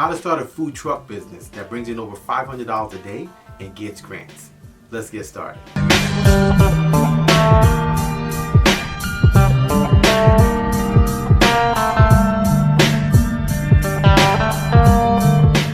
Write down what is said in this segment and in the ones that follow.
How to start a food truck business that brings in over $500 a day and gets grants. Let's get started.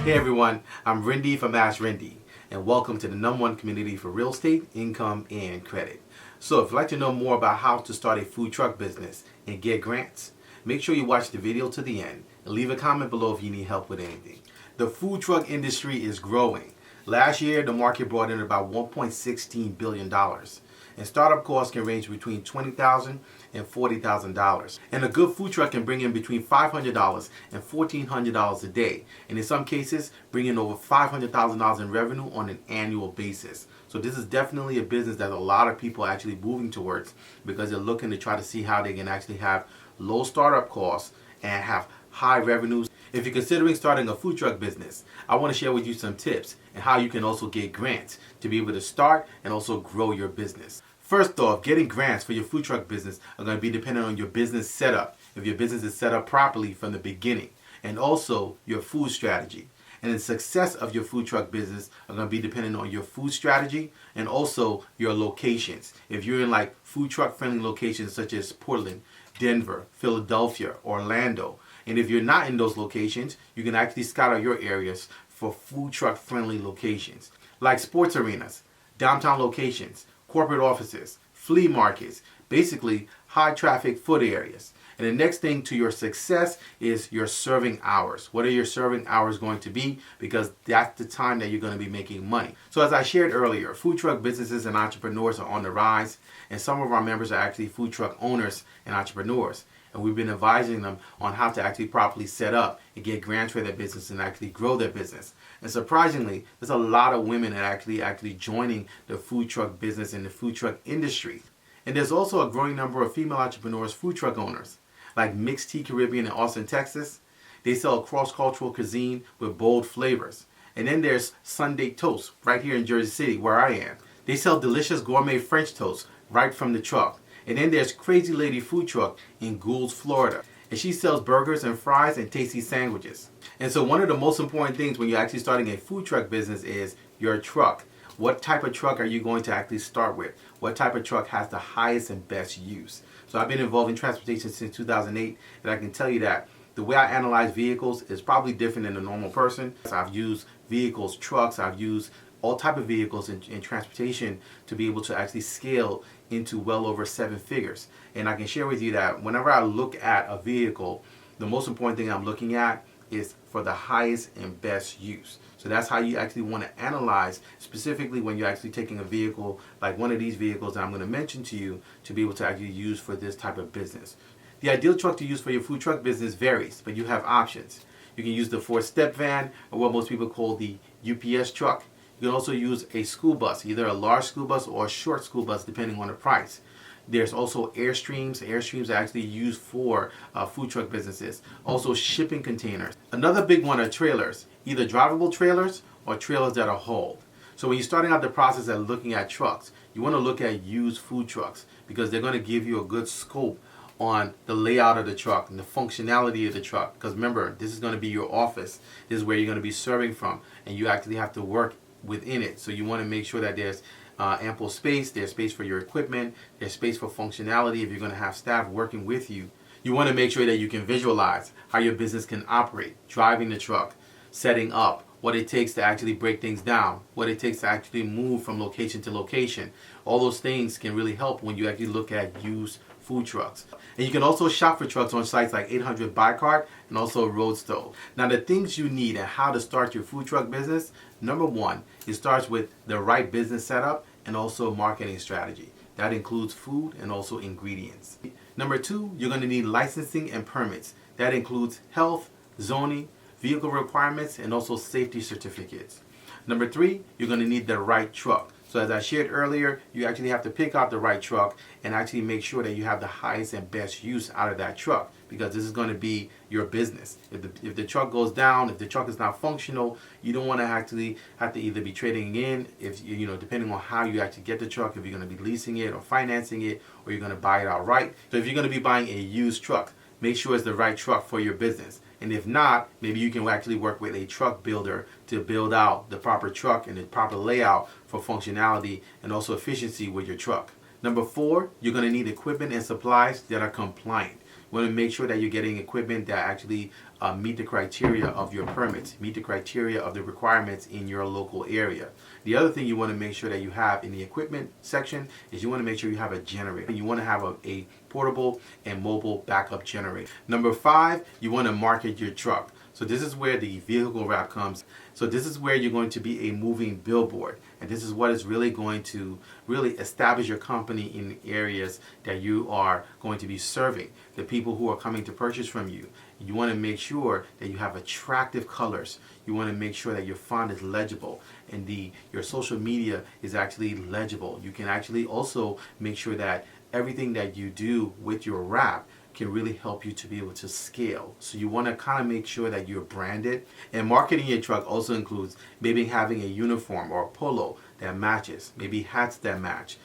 Hey everyone, I'm Rinde from AskRinde, and welcome to the #1 community for real estate, income, and credit. So if you'd like to know more about how to start a food truck business and get grants, make sure you watch the video to the end and leave a comment below if you need help with anything. The food truck industry is growing. Last year, the market brought in about $1.16 billion. And startup costs can range between $20,000 and $40,000. And a good food truck can bring in between $500 and $1,400 a day. And in some cases, bring in over $500,000 in revenue on an annual basis. So this is definitely a business that a lot of people are actually moving towards because they're looking to try to see how they can actually have low startup costs and have high revenues. If you're considering starting a food truck business, I want to share with you some tips and how you can also get grants to be able to start and also grow your business. First off, getting grants for your food truck business are going to be dependent on your business setup, if your business is set up properly from the beginning, and also your food strategy. And the success of your food truck business are going to be dependent on your food strategy and also your locations. If you're in like food truck friendly locations such as Portland, Denver, Philadelphia, Orlando, and if you're not in those locations, you can actually scout out your areas for food truck friendly locations like sports arenas, downtown locations, corporate offices, flea markets, basically high traffic food areas. And the next thing to your success is your serving hours. What are your serving hours going to be? Because that's the time that you're going to be making money. So as I shared earlier, food truck businesses and entrepreneurs are on the rise, and some of our members are actually food truck owners and entrepreneurs. And we've been advising them on how to actually properly set up and get grants for their business and actually grow their business. And surprisingly, there's a lot of women that actually joining the food truck business and the food truck industry. And there's also a growing number of female entrepreneurs, food truck owners, like Mixed Tea Caribbean in Austin, Texas. They sell cross-cultural cuisine with bold flavors. And then there's Sunday Toast right here in Jersey City, where I am. They sell delicious gourmet French toast right from the truck. And then there's Crazy Lady Food Truck in Goulds, Florida. And she sells burgers and fries and tasty sandwiches. And so one of the most important things when you're actually starting a food truck business is your truck. What type of truck are you going to actually start with? What type of truck has the highest and best use? So I've been involved in transportation since 2008, and I can tell you that the way I analyze vehicles is probably different than a normal person. So I've used vehicles, trucks, I've used all type of vehicles in transportation to be able to actually scale into well over 7 figures. And I can share with you that whenever I look at a vehicle, the most important thing I'm looking at is for the highest and best use. So that's how you actually want to analyze, specifically when you're actually taking a vehicle like one of these vehicles that I'm going to mention to you to be able to actually use for this type of business. The ideal truck to use for your food truck business varies, but you have options. You can use the 4-step van, or what most people call the UPS truck. You can also use a school bus, either a large school bus or a short school bus, depending on the price. There's also Airstreams. Airstreams are actually used for food truck businesses. Also shipping containers. Another big one are trailers, either drivable trailers or trailers that are hauled. So when you're starting out the process of looking at trucks, you want to look at used food trucks because they're going to give you a good scope on the layout of the truck and the functionality of the truck. Because remember, this is going to be your office. This is where you're going to be serving from, and you actually have to work within it. So you want to make sure that there's ample space, there's space for your equipment, there's space for functionality if you're going to have staff working with you. You want to make sure that you can visualize how your business can operate, driving the truck, setting up, what it takes to actually break things down, what it takes to actually move from location to location. All those things can really help when you actually look at used food trucks. And you can also shop for trucks on sites like 800 Buy Cart and also Roadstove. Now the things you need and how to start your food truck business, number one, it starts with the right business setup and also marketing strategy. That includes food and also ingredients. Number two, you're going to need licensing and permits. That includes health, zoning, vehicle requirements, and also safety certificates. Number three, you're going to need the right truck. So as I shared earlier, you actually have to pick out the right truck and actually make sure that you have the highest and best use out of that truck, because this is going to be your business. If the truck goes down, if the truck is not functional, you don't want to actually have to either be trading in, if you know, depending on how you actually get the truck, if you're going to be leasing it or financing it, or you're going to buy it outright. So if you're going to be buying a used truck, make sure it's the right truck for your business. And if not, maybe you can actually work with a truck builder to build out the proper truck and the proper layout for functionality and also efficiency with your truck. Number 4, you're going to need equipment and supplies that are compliant. You want to make sure that you're getting equipment that actually meet the criteria of your permits, meet the criteria of the requirements in your local area. The other thing you want to make sure that you have in the equipment section is you want to make sure you have a generator. You want to have a portable and mobile backup generator. Number 5, you want to market your truck. So this is where the vehicle wrap comes. So this is where you're going to be a moving billboard. And this is what is really going to really establish your company in areas that you are going to be serving, the people who are coming to purchase from you. You want to make sure that you have attractive colors. You want to make sure that your font is legible and your social media is actually legible. You can actually also make sure that everything that you do with your wrap can really help you to be able to scale. So you want to kind of make sure that you're branded. And marketing your truck also includes maybe having a uniform or a polo that matches, maybe hats that match,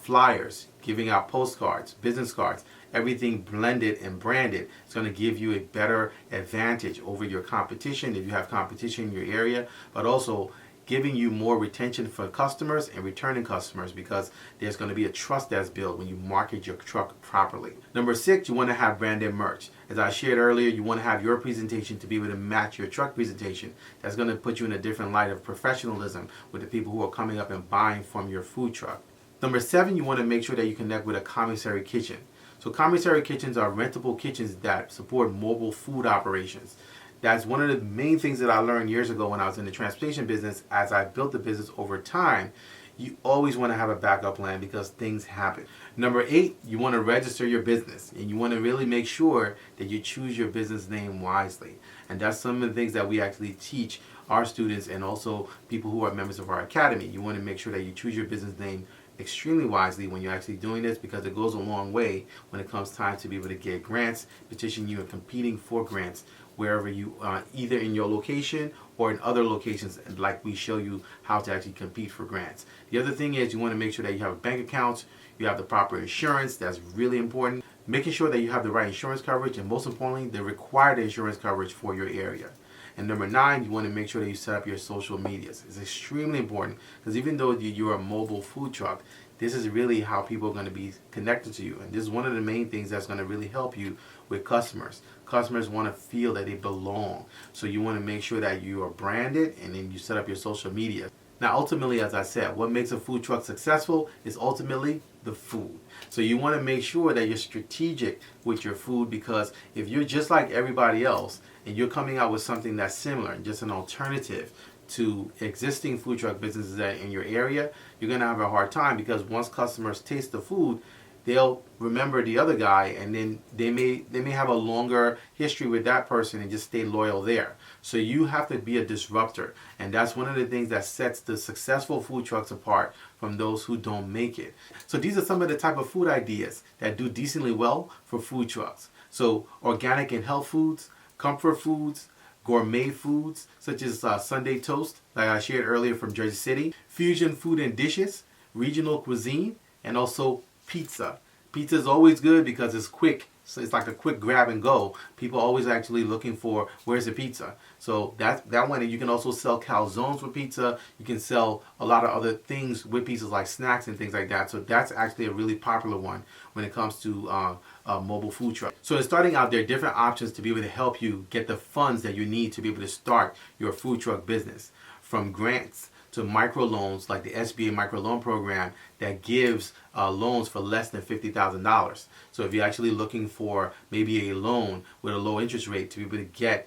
flyers, giving out postcards, business cards, everything blended and branded. It's going to give you a better advantage over your competition if you have competition in your area, but also giving you more retention for customers and returning customers, because there's going to be a trust that's built when you market your truck properly. Number 6, you want to have branded merch. As I shared earlier, you want to have your presentation to be able to match your truck presentation. That's going to put you in a different light of professionalism with the people who are coming up and buying from your food truck. Number 7, you want to make sure that you connect with a commissary kitchen. So commissary kitchens are rentable kitchens that support mobile food operations. That's one of the main things that I learned years ago when I was in the transportation business. As I built the business over time, you always want to have a backup plan because things happen. Number 8, you want to register your business, and you want to really make sure that you choose your business name wisely. And that's some of the things that we actually teach our students and also people who are members of our academy. You want to make sure that you choose your business name extremely wisely when you're actually doing this, because it goes a long way when it comes time to be able to get grants, petition you, and competing for grants wherever you are, either in your location or in other locations, like we show you how to actually compete for grants. The other thing is you want to make sure that you have a bank account, you have the proper insurance. That's really important. Making sure that you have the right insurance coverage, and most importantly, the required insurance coverage for your area. And number 9, you want to make sure that you set up your social medias. It's extremely important, because even though you're a mobile food truck, this is really how people are going to be connected to you. And this is one of the main things that's going to really help you with customers. Customers want to feel that they belong. So you want to make sure that you are branded, and then you set up your social media. Now, ultimately, as I said, what makes a food truck successful is ultimately the food. So you want to make sure that you're strategic with your food, because if you're just like everybody else and you're coming out with something that's similar and just an alternative to existing food truck businesses that are in your area, you're going to have a hard time, because once customers taste the food, they'll remember the other guy, and then they may have a longer history with that person and just stay loyal there. So you have to be a disruptor, and that's one of the things that sets the successful food trucks apart from those who don't make it. So these are some of the type of food ideas that do decently well for food trucks. So organic and health foods, comfort foods, gourmet foods such as Sunday toast, like I shared earlier from Jersey City, fusion food and dishes, regional cuisine, and also pizza. Pizza is always good because it's quick. So it's like a quick grab and go. People are always actually looking for, where's the pizza? So that one. And you can also sell calzones with pizza. You can sell a lot of other things with pizzas, like snacks and things like that. So that's actually a really popular one when it comes to mobile food truck. So in starting out, there are different options to be able to help you get the funds that you need to be able to start your food truck business, from grants to microloans like the SBA microloan program that gives loans for less than $50,000. So if you're actually looking for maybe a loan with a low interest rate to be able to get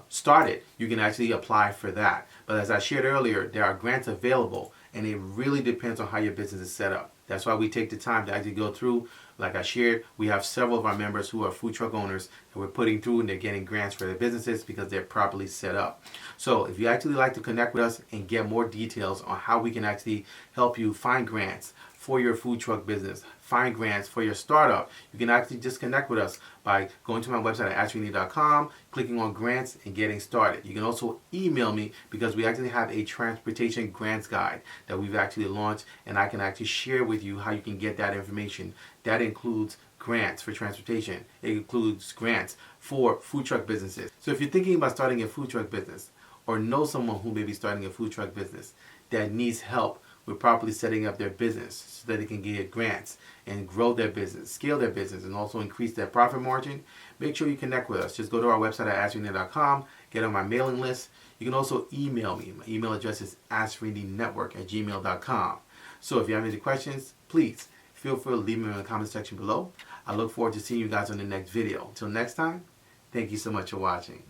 started, you can actually apply for that. But as I shared earlier, there are grants available, and it really depends on how your business is set up. That's why we take the time to actually go through. Like I shared, we have several of our members who are food truck owners that we're putting through, and they're getting grants for their businesses because they're properly set up. So if you actually like to connect with us and get more details on how we can actually help you find grants for your food truck business, find grants for your startup, you can actually just connect with us by going to my website at AskRinde.com, clicking on grants, and getting started. You can also email me, because we actually have a transportation grants guide that we've actually launched, and I can actually share with you how you can get that information. That includes grants for transportation. It includes grants for food truck businesses. So if you're thinking about starting a food truck business or know someone who may be starting a food truck business that needs help with properly setting up their business so that they can get grants and grow their business, scale their business, and also increase their profit margin, make sure you connect with us. Just go to our website at AskRinde.com, get on my mailing list. You can also email me. My email address is AskRindeNetwork@gmail.com. So if you have any questions, please feel free to leave them in the comment section below. I look forward to seeing you guys on the next video. Until next time, thank you so much for watching.